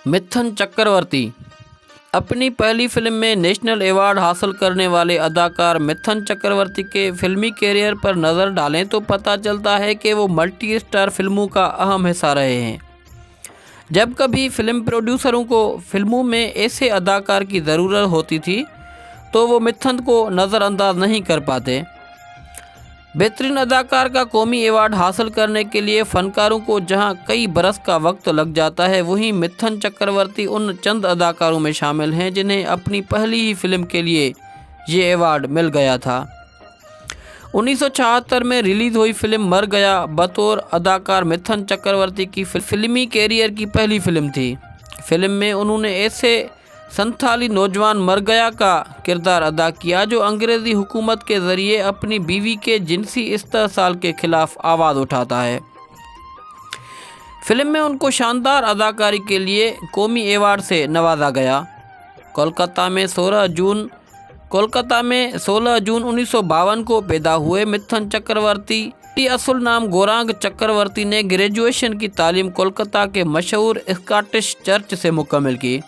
मिथुन चक्रवर्ती अपनी पहली फिल्म में नेशनल अवार्ड हासिल करने वाले अदाकार मिथुन चक्रवर्ती के फिल्मी कैरियर पर नज़र डालें तो पता चलता है कि वो मल्टी स्टार फिल्मों का अहम हिस्सा रहे हैं। जब कभी फिल्म प्रोड्यूसरों को फिल्मों में ऐसे अदाकार की ज़रूरत होती थी तो वो मिथुन को नज़रअंदाज नहीं कर पाते। बेहतरीन अदाकार का कौमी अवार्ड हासिल करने के लिए फ़नकारों को जहां कई बरस का वक्त लग जाता है, वहीं मिथुन चक्रवर्ती उन चंद अदाकारों में शामिल हैं जिन्हें अपनी पहली ही फिल्म के लिए ये अवार्ड मिल गया था। 1976 में रिलीज़ हुई फिल्म मर गया बतौर अदाकार मिथुन चक्रवर्ती की फिल्मी कैरियर की पहली फिल्म थी। फिल्म में उन्होंने ऐसे संथाली नौजवान मर गया का किरदार अदा किया जो अंग्रेज़ी हुकूमत के ज़रिए अपनी बीवी के जिनसी इस्तेहसाल के खिलाफ आवाज़ उठाता है। फिल्म में उनको शानदार अदाकारी के लिए कौमी अवार्ड से नवाजा गया। कोलकाता में 16 जून 1952 को पैदा हुए मिथुन चक्रवर्ती की असल नाम गौरांग चक्रवर्ती ने ग्रेजुएशन की तालीम कोलकाता के मशहूर स्कॉटिश चर्च से मुकम्मल की।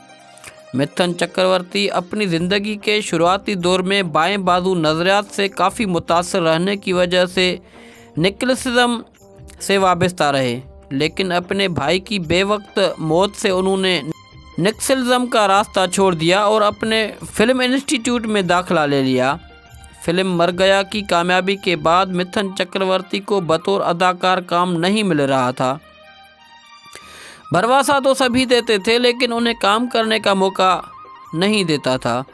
मिथुन चक्रवर्ती अपनी ज़िंदगी के शुरुआती दौर में बाएं बाजू नज़रियात से काफ़ी मुतासर रहने की वजह से निकलिज्म से वाबस्ता रहे, लेकिन अपने भाई की बेवक्त मौत से उन्होंने निकलिज्म का रास्ता छोड़ दिया और अपने फिल्म इंस्टीट्यूट में दाखिला ले लिया। फिल्म मर गया की कामयाबी के बाद मिथुन चक्रवर्ती को बतौर अदाकार काम नहीं मिल रहा था। भरवासा तो सभी देते थे लेकिन उन्हें काम करने का मौका नहीं देता था।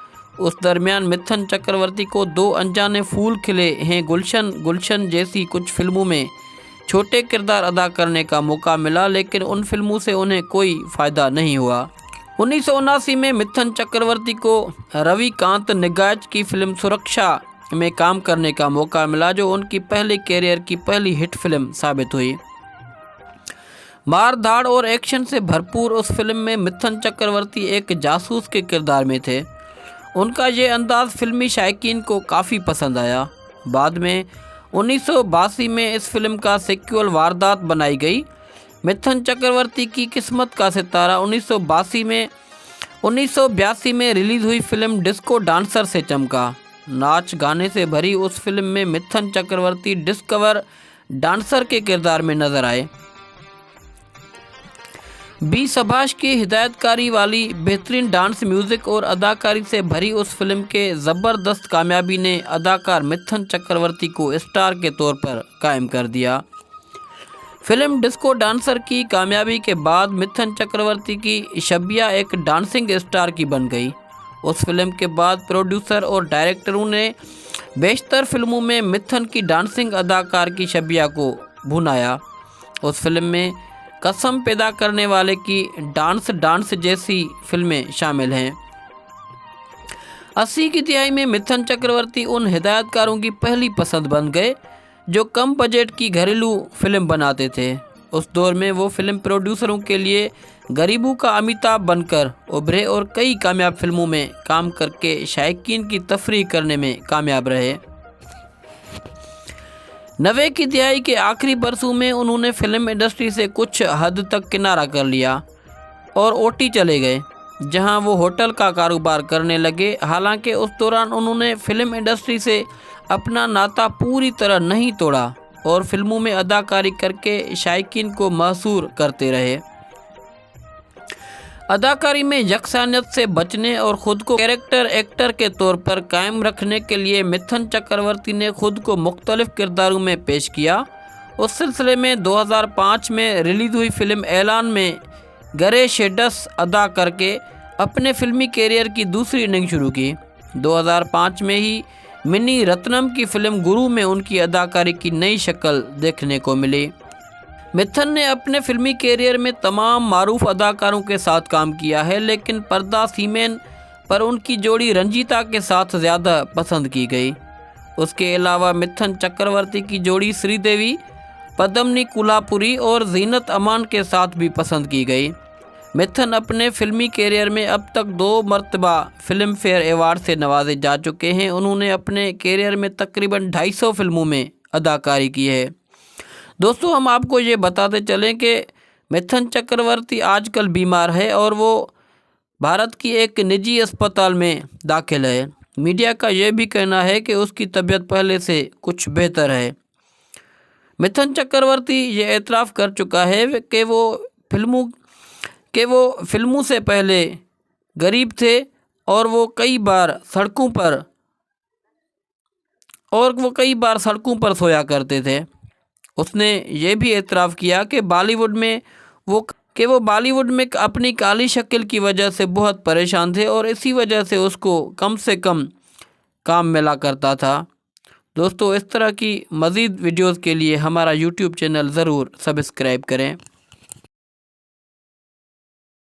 उस दरमियान मिथुन चक्रवर्ती को 2 अनजाने फूल खिले हैं गुलशन जैसी कुछ फिल्मों में छोटे किरदार अदा करने का मौका मिला, लेकिन उन फिल्मों से उन्हें कोई फ़ायदा नहीं हुआ। 1979 में मिथुन चक्रवर्ती को रविकांत निगाज की फिल्म सुरक्षा में काम करने का मौका मिला जो उनकी पहले कैरियर की पहली हिट फिल्म साबित हुई। मार धाड़ और एक्शन से भरपूर उस फिल्म में मिथुन चक्रवर्ती एक जासूस के किरदार में थे। उनका ये अंदाज़ फिल्मी शायकीन को काफ़ी पसंद आया। बाद में 1982 में इस फिल्म का सीक्वल वारदात बनाई गई। मिथुन चक्रवर्ती की किस्मत का सितारा 1982 में रिलीज़ हुई फिल्म डिस्को डांसर से चमका। नाच गाने से भरी उस फिल्म में मिथुन चक्रवर्ती डिस्कवर डांसर के किरदार में नजर आए। बी सभाष की हिदायतकारी वाली बेहतरीन डांस म्यूज़िक और अदाकारी से भरी उस फिल्म के ज़बरदस्त कामयाबी ने अदाकार मिथुन चक्रवर्ती को स्टार के तौर पर कायम कर दिया। फिल्म डिस्को डांसर की कामयाबी के बाद मिथुन चक्रवर्ती की शबिया एक डांसिंग स्टार की बन गई। उस फिल्म के बाद प्रोड्यूसर और डायरेक्टरों ने बेशतर फिल्मों में मिथुन की डांसिंग अदाकार की शबिया को भुनाया। उस फिल्म में कसम पैदा करने वाले की डांस जैसी फिल्में शामिल हैं। 80 की तिहाई में मिथुन चक्रवर्ती उन हिदायतकारों की पहली पसंद बन गए जो कम बजट की घरेलू फिल्म बनाते थे। उस दौर में वो फिल्म प्रोड्यूसरों के लिए गरीबों का अमिताभ बनकर उभरे और कई कामयाब फिल्मों में काम करके शायकीन की तफरीह करने में कामयाब रहे। 90 की दिहाई के आखिरी बरसों में उन्होंने फिल्म इंडस्ट्री से कुछ हद तक किनारा कर लिया और ओटी चले गए, जहां वो होटल का कारोबार करने लगे। हालांकि उस दौरान उन्होंने फिल्म इंडस्ट्री से अपना नाता पूरी तरह नहीं तोड़ा और फिल्मों में अदाकारी करके शायकीन को महसूर करते रहे। अदाकारी में यकसानियत से बचने और ख़ुद को कैरेक्टर एक्टर के तौर पर कायम रखने के लिए मिथुन चक्रवर्ती ने खुद को मुख्तलिफ किरदारों में पेश किया। उस सिलसिले में 2005 में रिलीज़ हुई फिल्म ऐलान में गरे शेडस अदा करके अपने फिल्मी कैरियर की दूसरी इनिंग शुरू की। 2005 में ही मिनी रत्नम की फिल्म गुरु में उनकी अदाकारी की नई शक्ल देखने को मिली। मिथुन ने अपने फिल्मी कैरियर में तमाम मारूफ अदाकारों के साथ काम किया है, लेकिन पर्दा सीमेन पर उनकी जोड़ी रंजीता के साथ ज़्यादा पसंद की गई। उसके अलावा मिथुन चक्रवर्ती की जोड़ी श्रीदेवी, पद्मिनी कोल्हापुरी और जीनत अमान के साथ भी पसंद की गई। मिथुन अपने फिल्मी कैरियर में अब तक 2 मरतबा फिल्म फेयर अवार्ड से नवाजे जा चुके हैं। उन्होंने अपने कैरियर में तकरीबन 250 फिल्मों में अदाकारी की है। दोस्तों, हम आपको ये बताते चलें कि मिथुन चक्रवर्ती आजकल बीमार है और वो भारत की एक निजी अस्पताल में दाखिल है। मीडिया का यह भी कहना है कि उसकी तबीयत पहले से कुछ बेहतर है। मिथुन चक्रवर्ती ये एतराफ़ कर चुका है कि वो फिल्मों से पहले गरीब थे और वो कई बार सड़कों पर सोया करते थे। उसने ये भी एतराफ़ किया कि वो बॉलीवुड में अपनी काली शक्ल की वजह से बहुत परेशान थे और इसी वजह से उसको कम से कम काम मिला करता था। दोस्तों, इस तरह की मज़ीद वीडियोज़ के लिए हमारा यूट्यूब चैनल ज़रूर सब्सक्राइब करें।